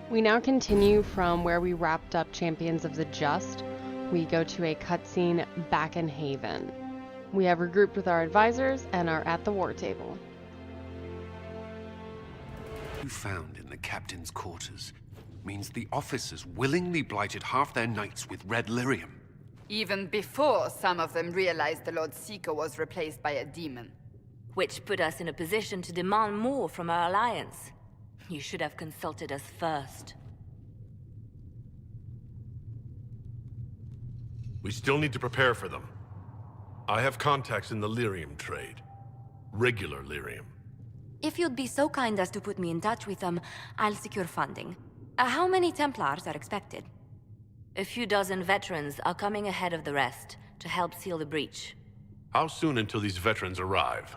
We now continue from where we wrapped up Champions of the Just. We go to a cutscene back in Haven. We have regrouped with our advisors and are at the war table. You found in the captain's quarters means the officers willingly blighted half their knights with red lyrium. Even before some of them realized the Lord Seeker was replaced by a demon. Which put us in a position to demand more from our alliance. You should have consulted us first. We still need to prepare for them. I have contacts in the lyrium trade. Regular lyrium. If you'd be so kind as to put me in touch with them, I'll secure funding. How many Templars are expected? A few dozen veterans are coming ahead of the rest to help seal the breach. How soon until these veterans arrive?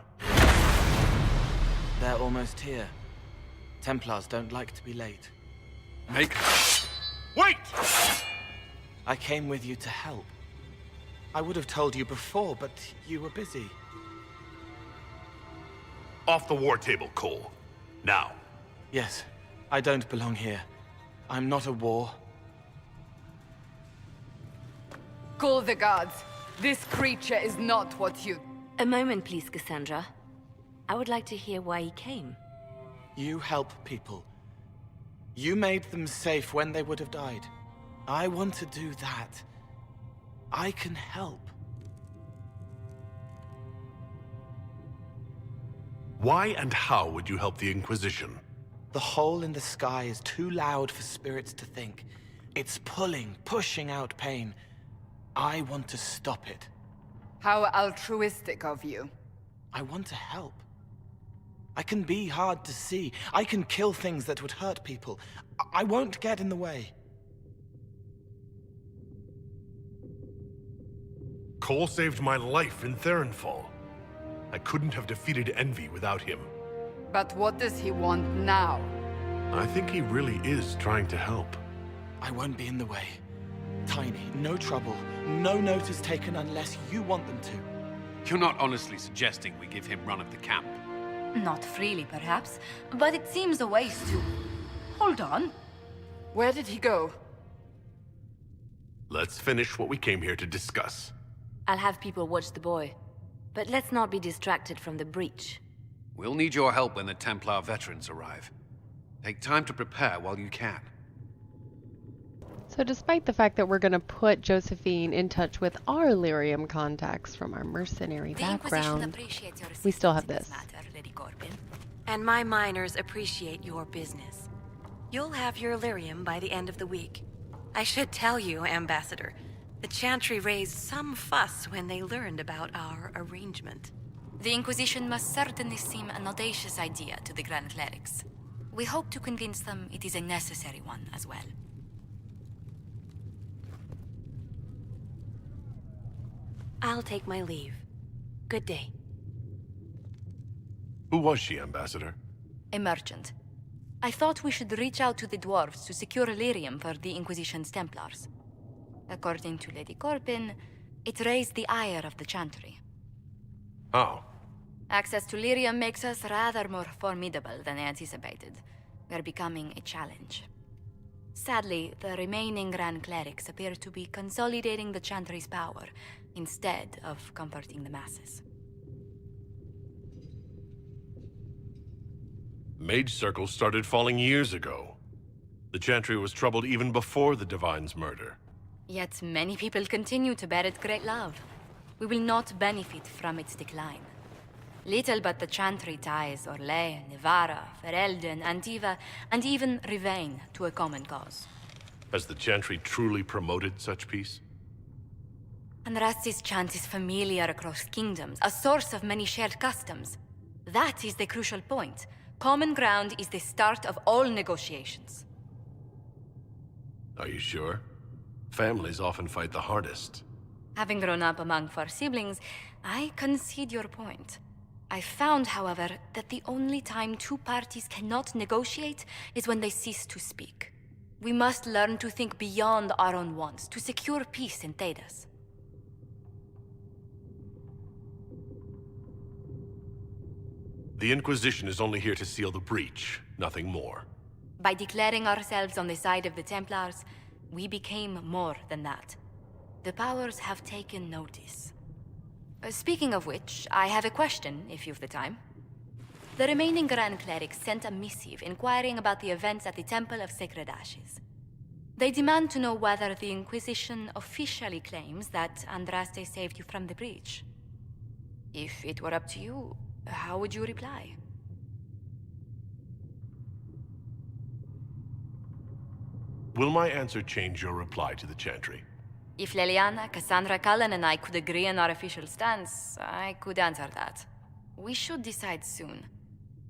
They're almost here. Templars don't like to be late. Make... Wait! I came with you to help. I would have told you before, but you were busy. Off the war table, Cole. Now. Yes, I don't belong here. I'm not a war. Call the guards. This creature is not what you... A moment, please, Cassandra. I would like to hear why he came. You help people. You made them safe when they would have died. I want to do that. I can help. Why and how would you help the Inquisition? The hole in the sky is too loud for spirits to think. It's pulling, pushing out pain. I want to stop it. How altruistic of you. I want to help. I can be hard to see. I can kill things that would hurt people. I won't get in the way. Cole saved my life in Theronfall. I couldn't have defeated Envy without him. But what does he want now? I think he really is trying to help. I won't be in the way. Tiny, no trouble. No notice taken unless you want them to. You're not honestly suggesting we give him run of the camp? Not freely, perhaps, but it seems a waste to... Hold on. Where did he go? Let's finish what we came here to discuss. I'll have people watch the boy. But let's not be distracted from the breach. We'll need your help when the Templar veterans arrive. Take time to prepare while you can. So despite the fact that we're going to put Josephine in touch with our lyrium contacts from our mercenary background, we still have this. And my miners appreciate your business. You'll have your lyrium by the end of the week. I should tell you, Ambassador, the Chantry raised some fuss when they learned about our arrangement. The Inquisition must certainly seem an audacious idea to the Grand Clerics. We hope to convince them it is a necessary one as well. I'll take my leave. Good day. Who was she, Ambassador? A merchant. I thought we should reach out to the dwarves to secure lyrium for the Inquisition's Templars. According to Lady Corbin, it raised the ire of the Chantry. How? Access to lyrium makes us rather more formidable than I anticipated. We're becoming a challenge. Sadly, the remaining Grand Clerics appear to be consolidating the Chantry's power, instead of comforting the masses. Mage Circle started falling years ago. The Chantry was troubled even before the Divine's murder. Yet many people continue to bear it great love. We will not benefit from its decline. Little but the Chantry ties Orlais, Nevarra, Ferelden, Antiva, and even Rivain to a common cause. Has the Chantry truly promoted such peace? Andrasti's chant is familiar across kingdoms, a source of many shared customs. That is the crucial point. Common ground is the start of all negotiations. Are you sure? Families often fight the hardest. Having grown up among four siblings, I concede your point. I found, however, that the only time two parties cannot negotiate is when they cease to speak. We must learn to think beyond our own wants to secure peace in Thedas. The Inquisition is only here to seal the breach, nothing more. By declaring ourselves on the side of the Templars, we became more than that. The powers have taken notice. Speaking of which, I have a question, if you've the time. The remaining Grand Clerics sent a missive inquiring about the events at the Temple of Sacred Ashes. They demand to know whether the Inquisition officially claims that Andraste saved you from the breach. If it were up to you, how would you reply? Will my answer change your reply to the Chantry? If Leliana, Cassandra Cullen, and I could agree on our official stance, I could answer that. We should decide soon.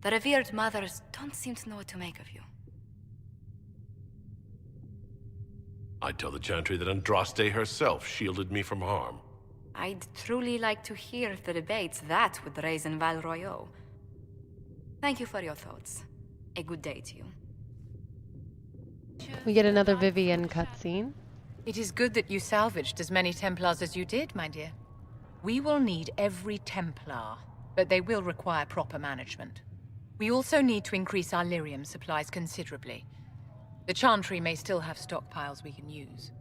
The revered mothers don't seem to know what to make of you. I'd tell the Chantry that Andraste herself shielded me from harm. I'd truly like to hear the debates that would raise in Val Royeaux. Thank you for your thoughts. A good day to you. We get another Vivienne cutscene. It is good that you salvaged as many Templars as you did, my dear. We will need every Templar, but they will require proper management. We also need to increase our lyrium supplies considerably. The Chantry may still have stockpiles we can use.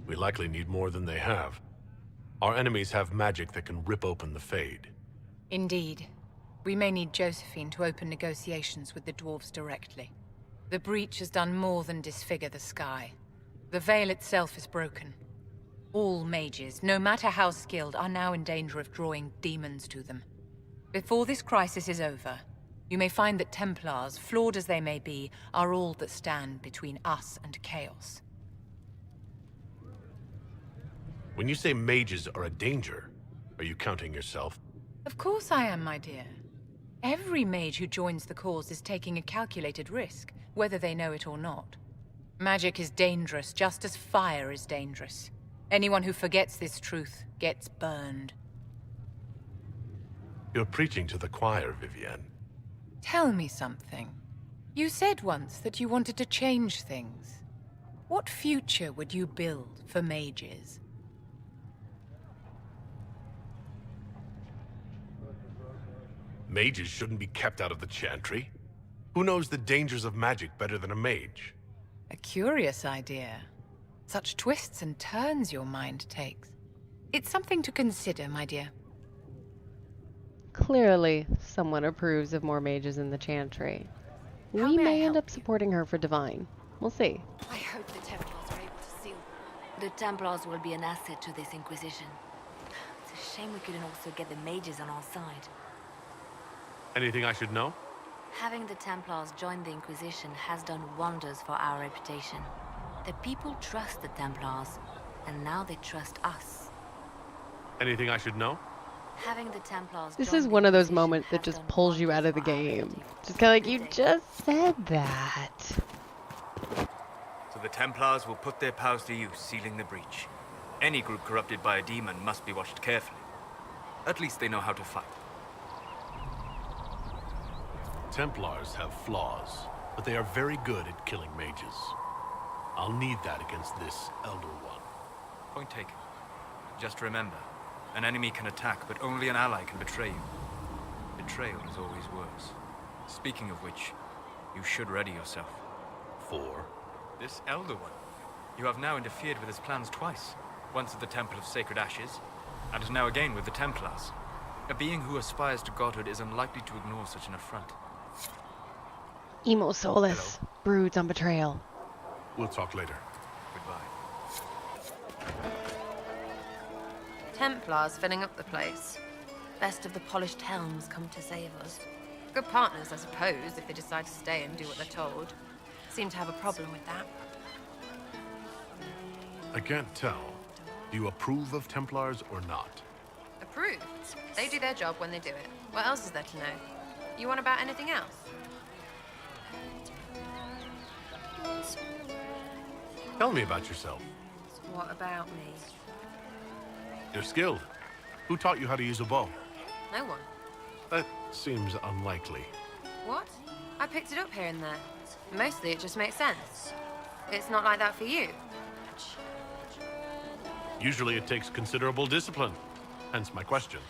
We likely need more than they have. Our enemies have magic that can rip open the Fade. Indeed. We may need Josephine to open negotiations with the dwarves directly. The breach has done more than disfigure the sky. The veil itself is broken. All mages, no matter how skilled, are now in danger of drawing demons to them. Before this crisis is over, you may find that Templars, flawed as they may be, are all that stand between us and chaos. When you say mages are a danger, are you counting yourself? Of course I am, my dear. Every mage who joins the cause is taking a calculated risk, whether they know it or not. Magic is dangerous, just as fire is dangerous. Anyone who forgets this truth gets burned. You're preaching to the choir, Vivienne. Tell me something. You said once that you wanted to change things. What future would you build for mages? Mages shouldn't be kept out of the Chantry. Who knows the dangers of magic better than a mage? A curious idea. Such twists and turns your mind takes. It's something to consider, my dear. Clearly, someone approves of more mages in the Chantry. How We may I may end help up supporting her for Divine. We'll see. I hope the Templars are able to seal. The Templars will be an asset to this Inquisition. It's a shame we couldn't also get the mages on our side. Anything I should know? Having the Templars join the Inquisition has done wonders for our reputation. The people trust the Templars, and now they trust us. Anything I should know? Having the Templars This join is the one of those Inquisition moments that has just done pulls you out wonders of the for our game. reputation. Just kind of like, you just said that. So the Templars will put their powers to use, sealing the breach. Any group corrupted by a demon must be watched carefully. At least they know how to fight. Templars have flaws, but they are very good at killing mages. I'll need that against this Elder One. Point taken. Just remember, an enemy can attack, but only an ally can betray you. Betrayal is always worse. Speaking of which, you should ready yourself. For? This Elder One. You have now interfered with his plans twice. Once at the Temple of Sacred Ashes, and now again with the Templars. A being who aspires to godhood is unlikely to ignore such an affront. Emo Solus broods on betrayal. We'll talk later. Goodbye. Templars filling up the place. Best of the polished helms come to save us. Good partners, I suppose, if they decide to stay and do what they're told. Seem to have a problem with that. I can't tell. Do you approve of Templars or not? Approved. They do their job when they do it. What else is there to know? You want about anything else? Tell me about yourself. What about me? You're skilled. Who taught you how to use a bow? No one. That seems unlikely. What? I picked it up here and there. Mostly it just makes sense. It's not like that for you. Usually it takes considerable discipline. Hence my question.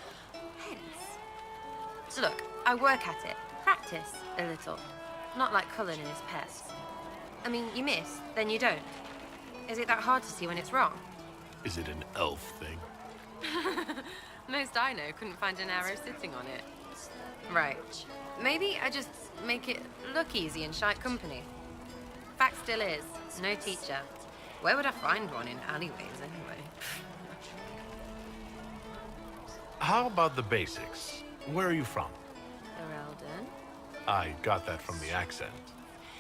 Hence. So look, I work at it. Practice. practice a little. Not like Cullen and his pests. I mean, you miss, then you don't. Is it that hard to see when it's wrong? Is it an elf thing? Most I know couldn't find an arrow sitting on it. Right. Maybe I just make it look easy in shite company. Fact still is, no teacher. Where would I find one in alleyways anyway? How about the basics? Where are you from? Ferelden? I got that from the accent.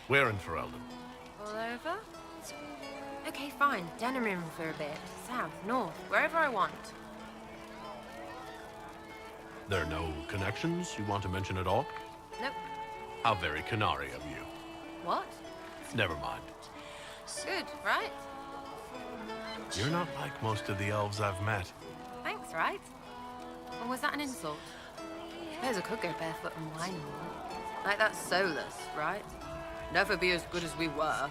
Where in Ferelden? All over? Okay, fine. Denerim for a bit. South, north, wherever I want. There are no connections you want to mention at all? Nope. How very Canary of you. What? Never mind. Good, right? You're not like most of the elves I've met. Thanks, right? Or was that an insult? Suppose I could go barefoot and whine more. Like that's soulless, right? Never be as good as we were.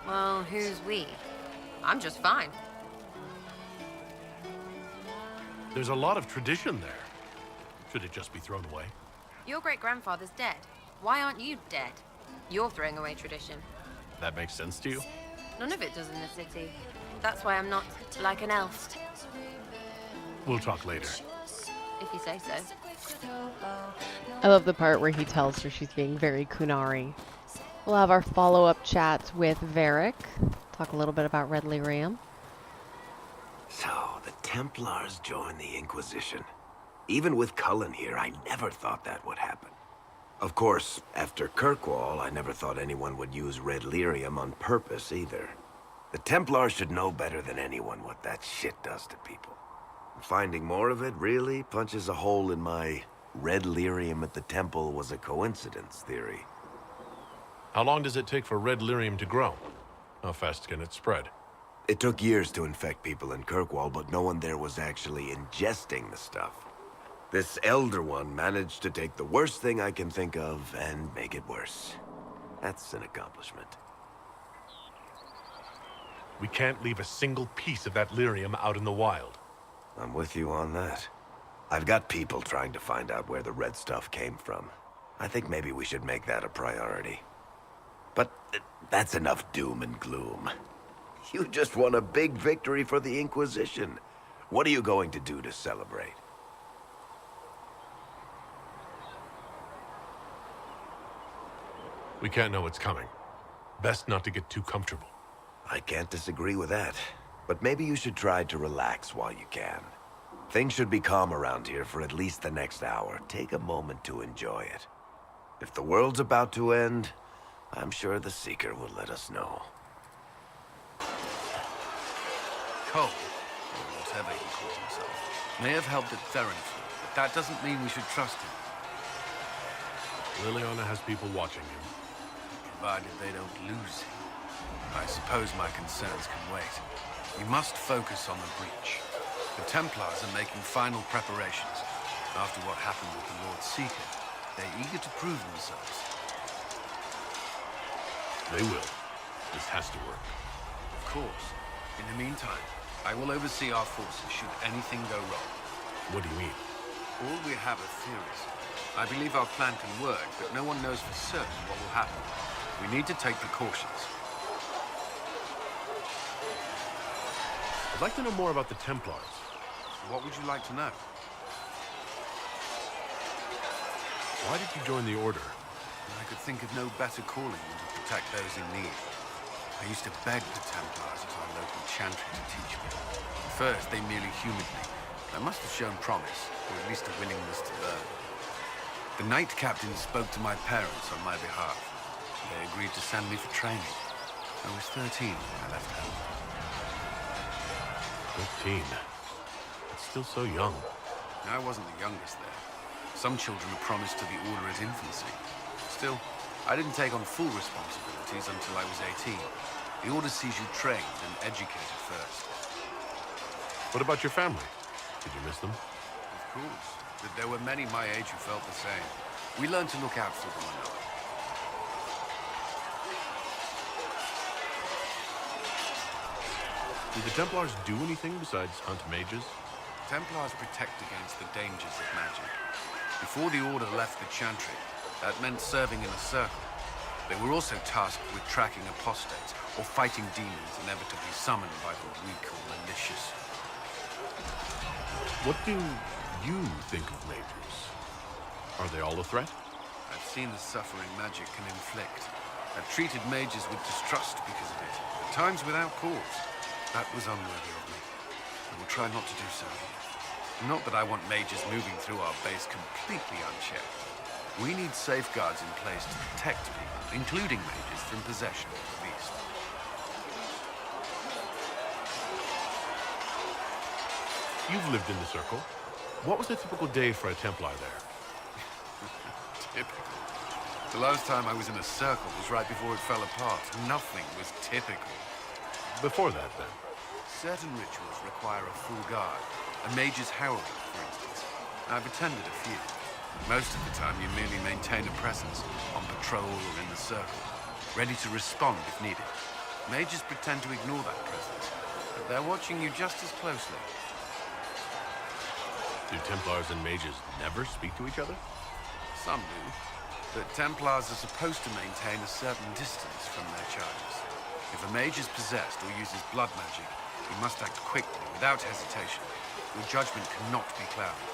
Well, who's we? I'm just fine. There's a lot of tradition there. Should it just be thrown away? Your great-grandfather's dead. Why aren't you dead? You're throwing away tradition. That makes sense to you? None of it does in the city. That's why I'm not like an elf. We'll talk later. If you say so. I love the part where he tells her she's being very Kunari. We'll have our follow-up chats with Varric. Talk a little bit about Red Lyrium. So, the Templars joined the Inquisition. Even with Cullen here, I never thought that would happen. Of course, after Kirkwall, I never thought anyone would use Red Lyrium on purpose either. The Templars should know better than anyone what that shit does to people. Finding more of it really punches a hole in my Red Lyrium at the temple was a coincidence theory. How long does it take for Red Lyrium to grow? How fast can it spread? It took years to infect people in Kirkwall, but no one there was actually ingesting the stuff. This Elder One managed to take the worst thing I can think of and make it worse. That's an accomplishment. We can't leave a single piece of that lyrium out in the wild. I'm with you on that. I've got people trying to find out where the red stuff came from. I think maybe we should make that a priority. But that's enough doom and gloom. You just won a big victory for the Inquisition. What are you going to do to celebrate? We can't know what's coming. Best not to get too comfortable. I can't disagree with that. But maybe you should try to relax while you can. Things should be calm around here for at least the next hour. Take a moment to enjoy it. If the world's about to end, I'm sure the Seeker will let us know. Cole, or whatever he calls himself, may have helped at Therenford, but that doesn't mean we should trust him. Liliana has people watching him. Provided they don't lose him. I suppose my concerns can wait. We must focus on the breach. The Templars are making final preparations. After what happened with the Lord Seeker, they're eager to prove themselves. They will. This has to work. Of course. In the meantime, I will oversee our forces should anything go wrong. What do you mean? All we have are theories. I believe our plan can work, but no one knows for certain what will happen. We need to take precautions. I'd like to know more about the Templars. What would you like to know? Why did you join the Order? I could think of no better calling than to protect those in need. I used to beg the Templars as our local chantry to teach me. At first, they merely humored me. I must have shown promise, or at least a willingness to learn. The Knight Captain spoke to my parents on my behalf. They agreed to send me for training. I was 13 when I left home. 13. It's still so young. I wasn't the youngest there. Some children are promised to the Order at infancy. Still, I didn't take on full responsibilities until I was 18. The Order sees you trained and educated first. What about your family? Did you miss them? Of course. But there were many my age who felt the same. We learned to look out for one another. Do the Templars do anything besides hunt mages? Templars protect against the dangers of magic. Before the Order left the Chantry, That meant serving in a circle. They were also tasked with tracking apostates, or fighting demons inevitably summoned by the weak or malicious. What do you think of mages? Are they all a threat? I've seen the suffering magic can inflict. I've treated mages with distrust because of it, at times without cause. That was unworthy of me. I will try not to do so here. Not that I want mages moving through our base completely unchecked. We need safeguards in place to protect people, including mages, from possession of the beast. You've lived in the Circle. What was a typical day for a Templar there? Typical? The last time I was in a circle was right before it fell apart. Nothing was typical. Before that, then? Certain rituals require a full guard. A mage's herald, for instance. I've attended a few. Most of the time, you merely maintain a presence, on patrol or in the circle, ready to respond if needed. Mages pretend to ignore that presence, but they're watching you just as closely. Do Templars and mages never speak to each other? Some do, but Templars are supposed to maintain a certain distance from their charges. If a mage is possessed or uses blood magic, he must act quickly, without hesitation. Your judgment cannot be clouded.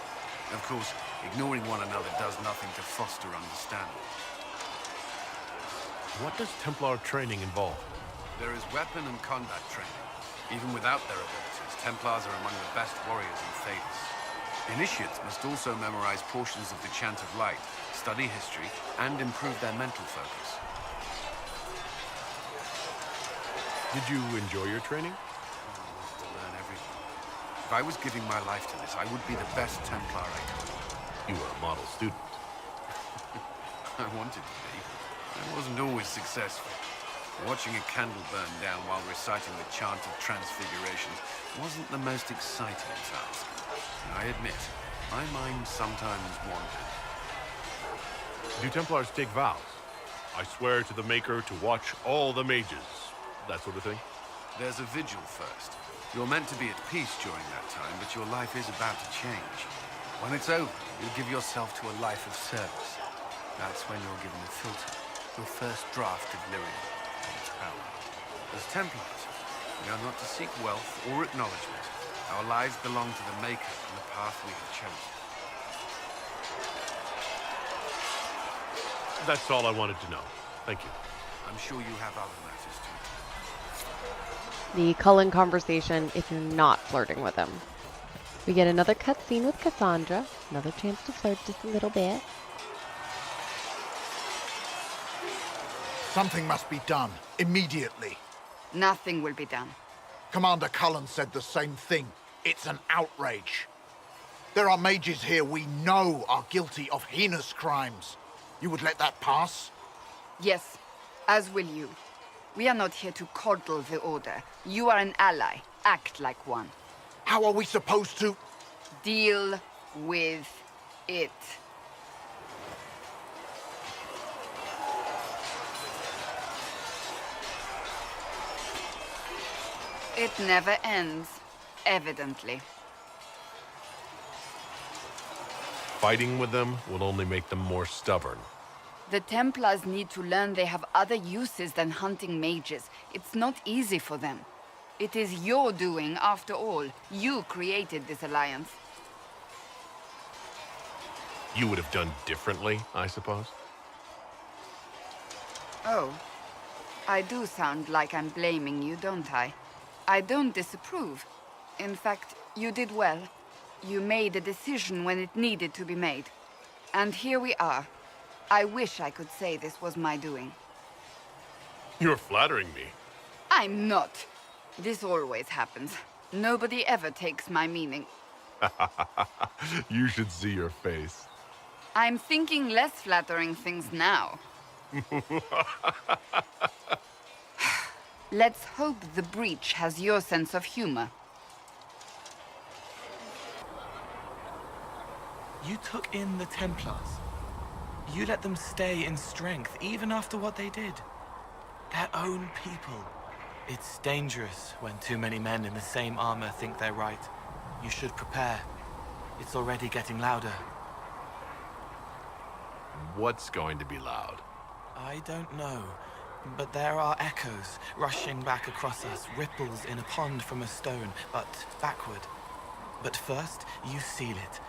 Of course, ignoring one another does nothing to foster understanding. What does Templar training involve? There is weapon and combat training. Even without their abilities, Templars are among the best warriors in Thedas. Initiates must also memorize portions of the Chant of Light, study history, and improve their mental focus. Did you enjoy your training? To learn everything. If I was giving my life to this, I would be the best Templar I could. You were a model student. I wanted to be. I wasn't always successful. Watching a candle burn down while reciting the Chant of Transfiguration wasn't the most exciting task. I admit, my mind sometimes wandered. Do Templars take vows? I swear to the Maker to watch all the mages. That sort of thing? There's a vigil first. You're meant to be at peace during that time, but your life is about to change. When it's over, you'll give yourself to a life of service. That's when you're given a filter, your first draft of lyrium and its power. As Templars, we are not to seek wealth or acknowledgement. Our lives belong to the Maker and the path we have chosen. That's all I wanted to know. Thank you. I'm sure you have other matters too. The Cullen conversation if you're not flirting with him. We get another cutscene with Cassandra. Another chance to flirt just a little bit. Something must be done, immediately. Nothing will be done. Commander Cullen said the same thing. It's an outrage. There are mages here we know are guilty of heinous crimes. You would let that pass? Yes, as will you. We are not here to coddle the Order. You are an ally. Act like one. How are we supposed to? Deal with it. It never ends, evidently. Fighting with them will only make them more stubborn. The Templars need to learn they have other uses than hunting mages. It's not easy for them. It is your doing, after all. You created this alliance. You would have done differently, I suppose? Oh. I do sound like I'm blaming you, don't I? I don't disapprove. In fact, you did well. You made a decision when it needed to be made. And here we are. I wish I could say this was my doing. You're flattering me. I'm not. This always happens. Nobody ever takes my meaning. You should see your face. I'm thinking less flattering things now. Let's hope the breach has your sense of humor. You took in the Templars. You let them stay in strength, even after what they did. Their own people. It's dangerous when too many men in the same armor think they're right. You should prepare. It's already getting louder. What's going to be loud? I don't know, but there are echoes rushing back across us, ripples in a pond from a stone, but backward. But first, you seal it.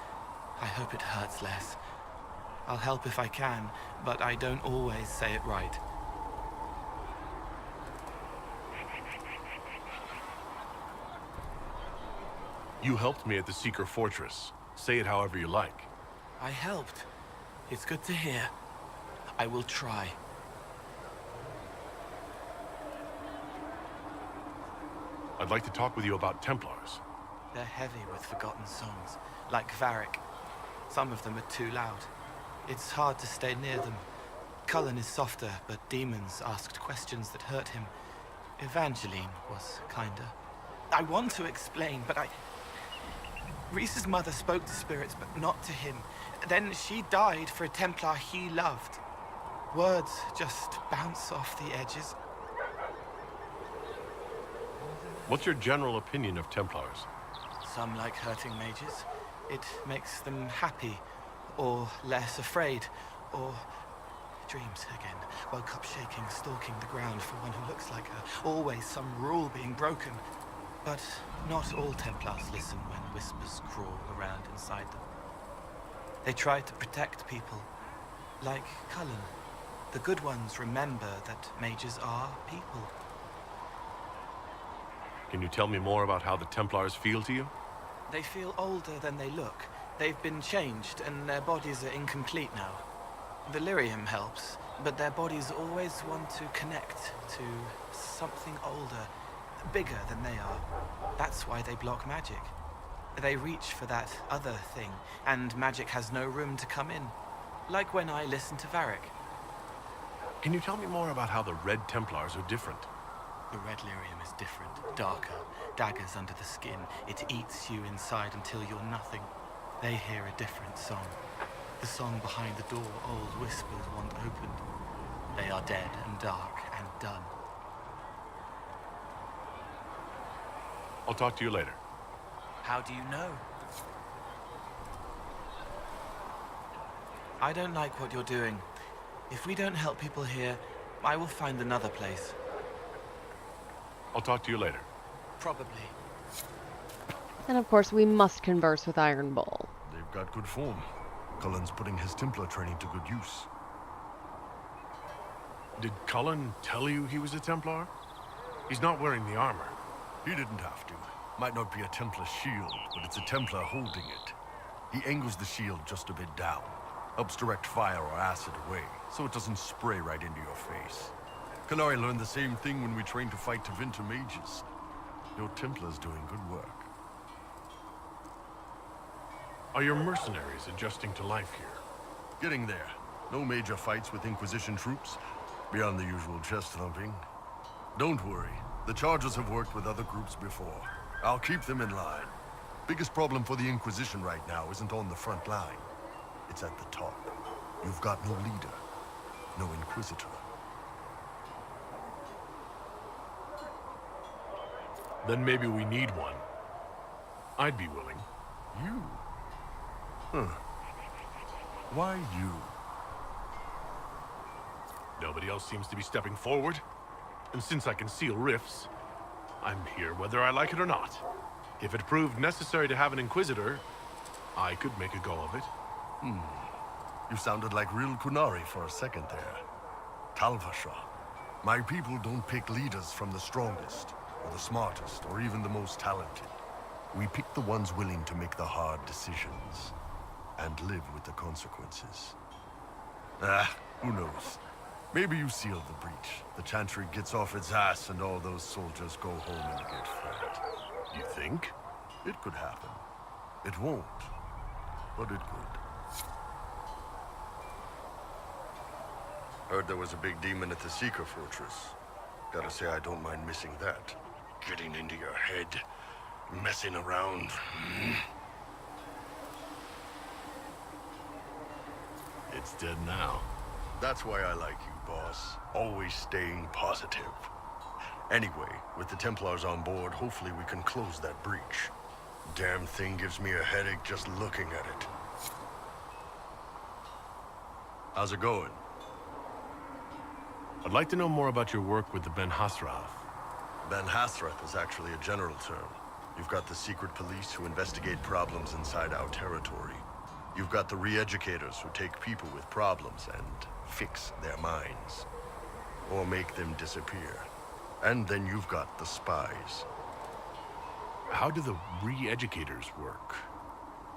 I hope it hurts less. I'll help if I can, but I don't always say it right. You helped me at the Seeker Fortress. Say it however you like. I helped. It's good to hear. I will try. I'd like to talk with you about Templars. They're heavy with forgotten songs, like Varric. Some of them are too loud. It's hard to stay near them. Cullen is softer, but demons asked questions that hurt him. Evangeline was kinder. I want to explain, but Reese's mother spoke to spirits, but not to him. Then she died for a Templar he loved. Words just bounce off the edges. What's your general opinion of Templars? Some like hurting mages. It makes them happy, or less afraid, or dreams again. Woke up shaking, stalking the ground for one who looks like her. Always some rule being broken. But not all Templars listen when whispers crawl around inside them. They try to protect people, like Cullen. The good ones remember that mages are people. Can you tell me more about how the Templars feel to you? They feel older than they look. They've been changed, and their bodies are incomplete now. The lyrium helps, but their bodies always want to connect to something older, bigger than they are. That's why they block magic. They reach for that other thing, and magic has no room to come in. Like when I listen to Varric. Can you tell me more about how the Red Templars are different? The red lyrium is different, darker, daggers under the skin. It eats you inside until you're nothing. They hear a different song. The song behind the door old whispers want opened. They are dead and dark and done. I'll talk to you later. How do you know? I don't like what you're doing. If we don't help people here, I will find another place. I'll talk to you later. Probably. And of course, we must converse with Iron Bull. They've got good form. Cullen's putting his Templar training to good use. Did Cullen tell you he was a Templar? He's not wearing the armor. He didn't have to. Might not be a Templar shield, but it's a Templar holding it. He angles the shield just a bit down. Helps direct fire or acid away, so it doesn't spray right into your face. Kalari learned the same thing when we trained to fight Tevinter mages. Your Templar's doing good work. Are your mercenaries adjusting to life here? Getting there. No major fights with Inquisition troops, beyond the usual chest thumping. Don't worry, the Chargers have worked with other groups before. I'll keep them in line. Biggest problem for the Inquisition right now isn't on the front line. It's at the top. You've got no leader, no Inquisitor. Then maybe we need one. I'd be willing. You? Huh. Why you? Nobody else seems to be stepping forward. And since I can seal rifts, I'm here whether I like it or not. If it proved necessary to have an Inquisitor, I could make a go of it. You sounded like real Kunari for a second there. Talvasha. My people don't pick leaders from the strongest, or the smartest, or even the most talented. We pick the ones willing to make the hard decisions, and live with the consequences. Who knows? Maybe you seal the breach. The Chantry gets off its ass and all those soldiers go home and get fed. You think? It could happen. It won't, but it could. Heard there was a big demon at the Seeker Fortress. Gotta say I don't mind missing that. Getting into your head, messing around. It's dead now. That's why I like you, boss. Always staying positive. Anyway, with the Templars on board, hopefully we can close that breach. Damn thing gives me a headache just looking at it. How's it going? I'd like to know more about your work with the Ben Hasrath. Ben Hasrath is actually a general term. You've got the secret police who investigate problems inside our territory. You've got the re-educators who take people with problems and fix their minds. Or make them disappear. And then you've got the spies. How do the re-educators work?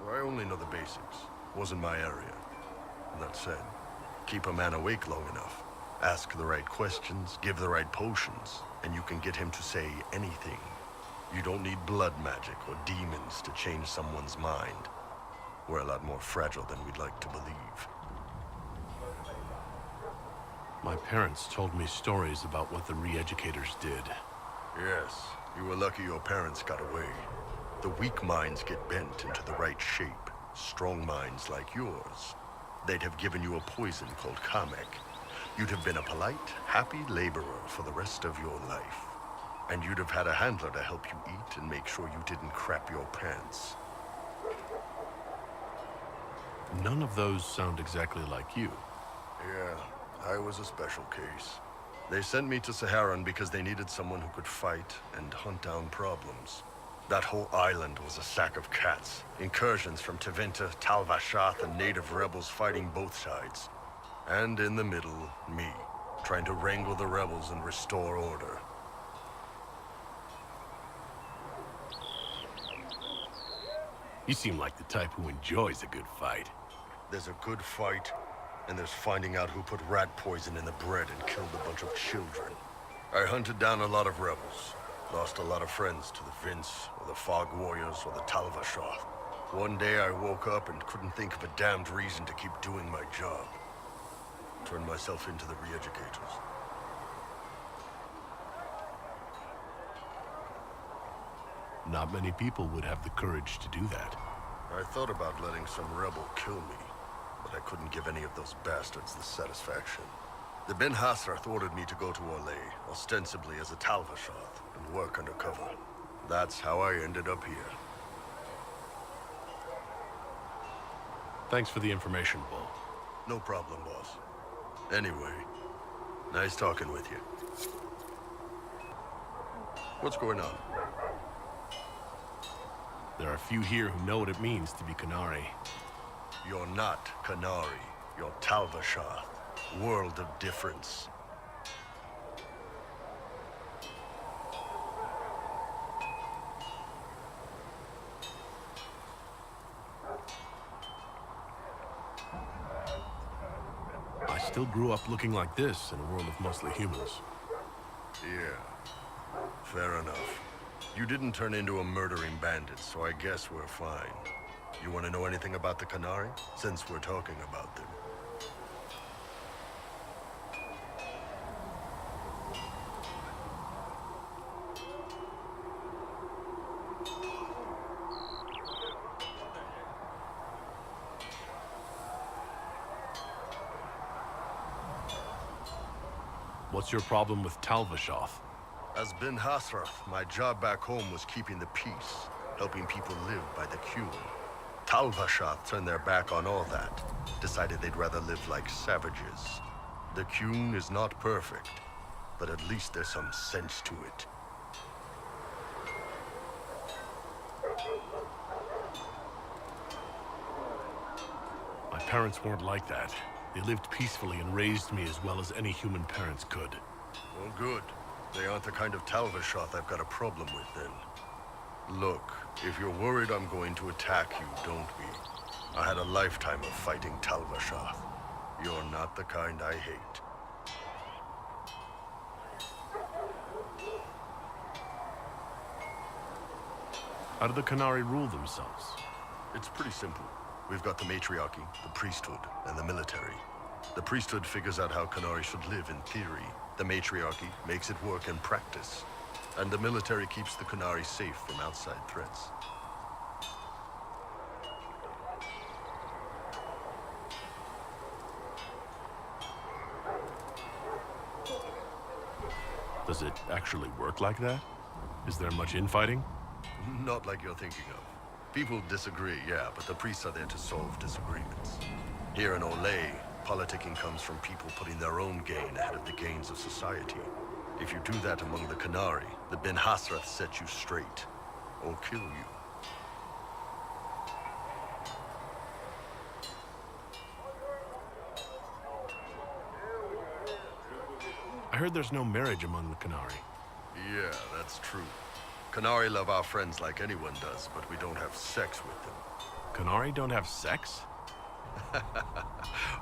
I only know the basics. Wasn't my area. That said, keep a man awake long enough. Ask the right questions, give the right potions, and you can get him to say anything. You don't need blood magic or demons to change someone's mind. We're a lot more fragile than we'd like to believe. My parents told me stories about what the re-educators did. Yes, you were lucky your parents got away. The weak minds get bent into the right shape. Strong minds like yours, they'd have given you a poison called Kamek. You'd have been a polite, happy laborer for the rest of your life. And you'd have had a handler to help you eat and make sure you didn't crap your pants. None of those sound exactly like you. Yeah, I was a special case. They sent me to Saharan because they needed someone who could fight and hunt down problems. That whole island was a sack of cats. Incursions from Tevinter, Tal Vashath, and native rebels fighting both sides. And in the middle, me, trying to wrangle the rebels and restore order. You seem like the type who enjoys a good fight. There's a good fight, and there's finding out who put rat poison in the bread and killed a bunch of children. I hunted down a lot of rebels. Lost a lot of friends to the Vince, or the Fog Warriors, or the Tal Vashath. One day I woke up and couldn't think of a damned reason to keep doing my job. Turned myself into the re-educators. Not many people would have the courage to do that. I thought about letting some rebel kill me, but I couldn't give any of those bastards the satisfaction. The Ben Hasrath ordered me to go to Orlais, ostensibly as a Tal Vashath, and work undercover. That's how I ended up here. Thanks for the information, Bull. No problem, boss. Anyway, nice talking with you. What's going on? There are few here who know what it means to be Qunari. You're not Qunari. You're Tal Vashath. World of difference. I still grew up looking like this in a world of mostly humans. Yeah, fair enough. You didn't turn into a murdering bandit, so I guess we're fine. You want to know anything about the Qunari? Since we're talking about them. What's your problem with Tal Vashath? As Ben Hasrath, my job back home was keeping the peace, helping people live by the Qun. Tal Vashath turned their back on all that, decided they'd rather live like savages. The Qun is not perfect, but at least there's some sense to it. My parents weren't like that. They lived peacefully and raised me as well as any human parents could. Well, good. They aren't the kind of Tal Vashath I've got a problem with, then. Look, if you're worried I'm going to attack you, don't be. I had a lifetime of fighting Tal Vashath. You're not the kind I hate. How do the Qunari rule themselves? It's pretty simple. We've got the matriarchy, the priesthood, and the military. The priesthood figures out how Qunari should live in theory. The matriarchy makes it work in practice. And the military keeps the Qunari safe from outside threats. Does it actually work like that? Is there much infighting? Not like you're thinking of. People disagree, yeah, but the priests are there to solve disagreements. Here in Orlais, Politicking comes from people putting their own gain ahead of the gains of society. If you do that among the Qunari, the Ben Hasrath set you straight, or kill you. I heard there's no marriage among the Qunari. Yeah, that's true. Qunari love our friends like anyone does, but we don't have sex with them. Qunari don't have sex?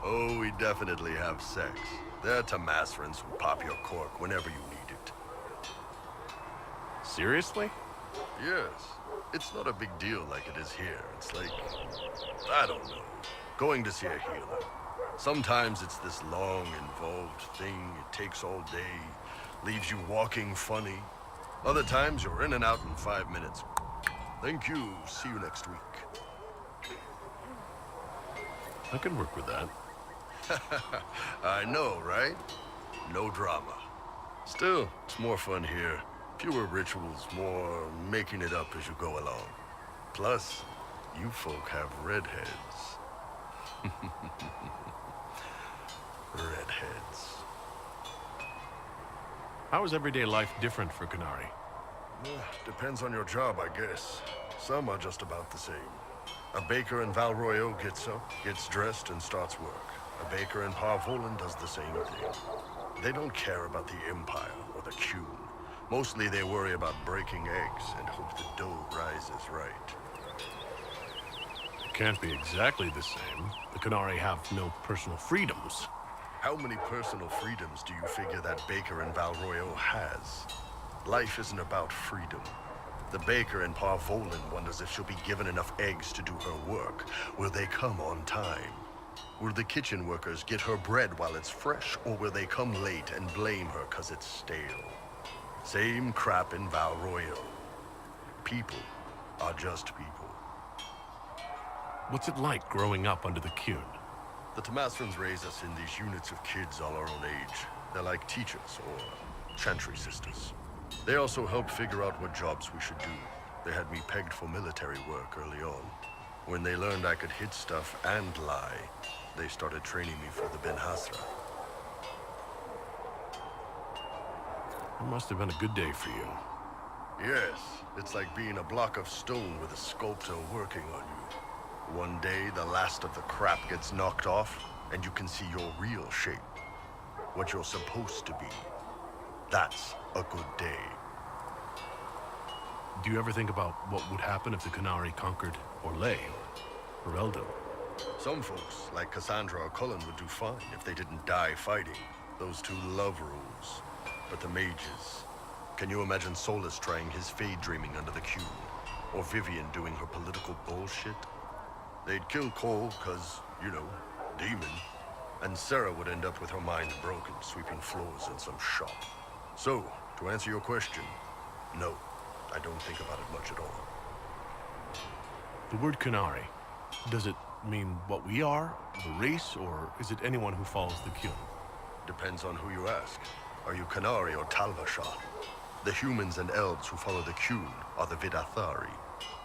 Oh, we definitely have sex. They're Tamasrans who pop your cork whenever you need it. Seriously? Yes. It's not a big deal like it is here. It's like, I don't know, going to see a healer. Sometimes it's this long, involved thing. It takes all day, leaves you walking funny. Other times you're in and out in 5 minutes. Thank you. See you next week. I can work with that. I know, right? No drama. Still, it's more fun here. Fewer rituals, more making it up as you go along. Plus, you folk have redheads. Redheads. How is everyday life different for Qunari? Depends on your job, I guess. Some are just about the same. A baker in Val Royeaux gets up, gets dressed, and starts work. A baker in Parvolan does the same thing. They don't care about the Empire or the Qun. Mostly they worry about breaking eggs and hope the dough rises right. It can't be exactly the same. The Qunari have no personal freedoms. How many personal freedoms do you figure that baker in Val Royeaux has? Life isn't about freedom. The baker in Parvolan wonders if she'll be given enough eggs to do her work. Will they come on time? Will the kitchen workers get her bread while it's fresh, or will they come late and blame her 'cause it's stale? Same crap in Val Royeaux. People are just people. What's it like growing up under the Qun? The Tamasrans raise us in these units of kids all our own age. They're like teachers or chantry sisters. They also help figure out what jobs we should do. They had me pegged for military work early on. When they learned I could hit stuff and lie, they started training me for the Ben Hasra. It must have been a good day for you. Yes, it's like being a block of stone with a sculptor working on you. One day, the last of the crap gets knocked off, and you can see your real shape. What you're supposed to be. That's a good day. Do you ever think about what would happen if the Qunari conquered Orlais or Eldon? Some folks, like Cassandra or Cullen, would do fine if they didn't die fighting. Those two love rules. But the mages... Can you imagine Solus trying his fade dreaming under the Qun? Or Vivian doing her political bullshit? They'd kill Cole, 'cause, you know, demon. And Sarah would end up with her mind broken, sweeping floors in some shop. So, to answer your question, no, I don't think about it much at all. The word Qunari, does it mean what we are, the race, or is it anyone who follows the Qun? Depends on who you ask. Are you Qunari or Talvashah? The humans and elves who follow the Qun are the Vidathari.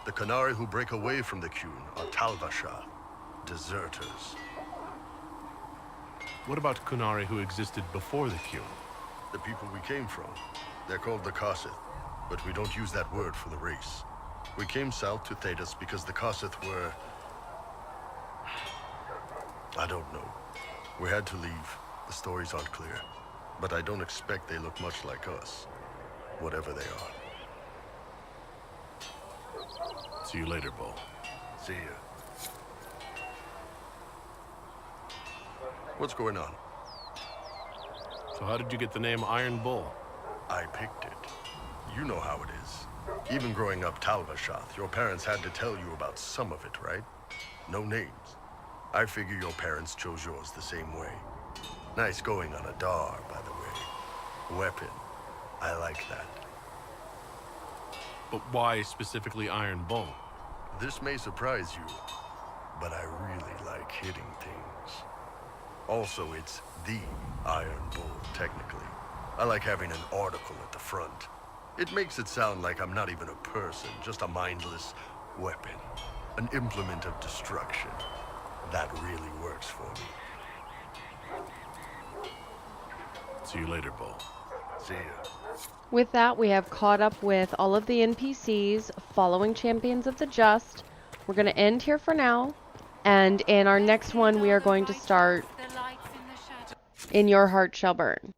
The Qunari who break away from the Qun are Talvashah, deserters. What about Qunari who existed before the Qun? The people we came from. They're called the Kossith, but we don't use that word for the race. We came south to Thedas because the Kossith were... I don't know. We had to leave. The stories aren't clear. But I don't expect they look much like us. Whatever they are. See you later, Bull. See ya. What's going on? So how did you get the name Iron Bull? I picked it. You know how it is. Even growing up Talvashath, your parents had to tell you about some of it, right? No names. I figure your parents chose yours the same way. Nice going on a Dar, by the way. Weapon. I like that. But why specifically Iron Bull? This may surprise you, but I really like hitting things. Also, it's the Iron Bull, technically. I like having an article at the front. It makes it sound like I'm not even a person, just a mindless weapon. An implement of destruction. That really works for me. See you later, Bo. See ya. With that, we have caught up with all of the NPCs following Champions of the Just. We're going to end here for now. And in our next one, we are going to start In Your Heart Shall Burn.